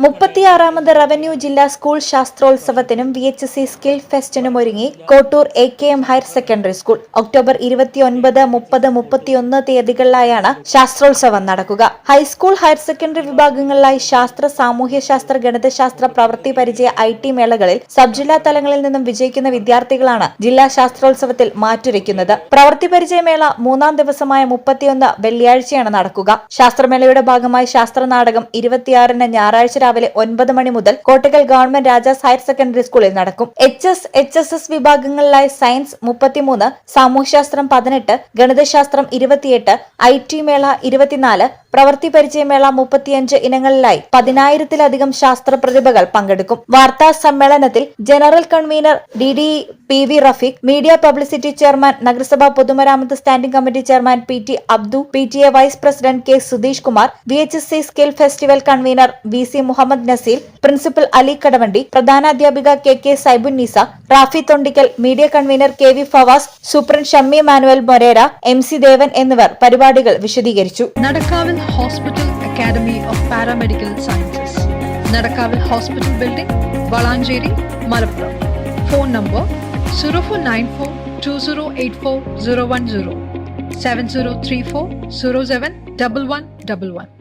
36ാമത് revenue ജില്ലാ school ശാസ്ത്രോത്സവത്തിനും VHC skill ഫെസ്റ്റിനും ഒരുങ്ങി Kottur AKM higher secondary school. October 29, 30, 31 തീയതികളിലായാണ് ശാസ്ത്രോത്സവം നടക്കുക. ഹൈസ്കൂൾ, ഹയർ സെക്കൻഡറി വിഭാഗങ്ങളിലായി ശാസ്ത്ര, സാമൂഹ്യശാസ്ത്ര, ഗണിതശാസ്ത്ര, പ്രവൃത്തി പരിചയ IT മേളകളിൽ സബ് ജില്ലാ തലങ്ങളിൽ നിന്നും വിജയിക്കുന്ന വിദ്യാർത്ഥികളാണ് ജില്ലാ ശാസ്ത്രോത്സവത്തിൽ മാറ്റുരയ്ക്കുന്നത്. പ്രവൃത്തി പരിചയമേള 3ാം ദിവസമായ 31 വെള്ളിയാഴ്ചയാണ് നടക്കുക. ശാസ്ത്രമേളയുടെ ഭാഗമായി ശാസ്ത്രനാടകം 26-ന് ഞായറാഴ്ച രാവിലെ 9 മണി മുതൽ Kottakkal government Rajas higher secondary സ്കൂളിൽ നടക്കും. HS വിഭാഗങ്ങളിലായി സയൻസ് 33, സാമൂഹ്യശാസ്ത്രം 18, ഗണിതശാസ്ത്രം 28, IT മേള 24, പ്രവൃത്തി പരിചയമേള 35 ഇനങ്ങളിലായി 10,000-ത്തിലധികം ശാസ്ത്ര പ്രതിഭകൾ പങ്കെടുക്കും. വാർത്താ സമ്മേളനത്തിൽ general convener DD PV Rafeeq, media publicity chairman, നഗരസഭാ പൊതുമരാമത്ത് standing committee chairman PT Abdu, PTA vice president K Sudheesh Kumar, VHC skill festival convener VC Muhammad Naseel, principal Ali Kadavandi, പ്രധാനാധ്യാപിക KK Saibunnisa, Rafi Thondikkal, media convener KV Fawas, superintendent Shammi Manuel Moreira, MC Devan എന്നിവർ പരിപാടികൾ വിശദീകരിച്ചു. Nadakkavil hospital academy of paramedical sciences, Nadakkavil hospital building, Valanchery, Malappuram. Phone number 0494 2084 010 7034 07 1111.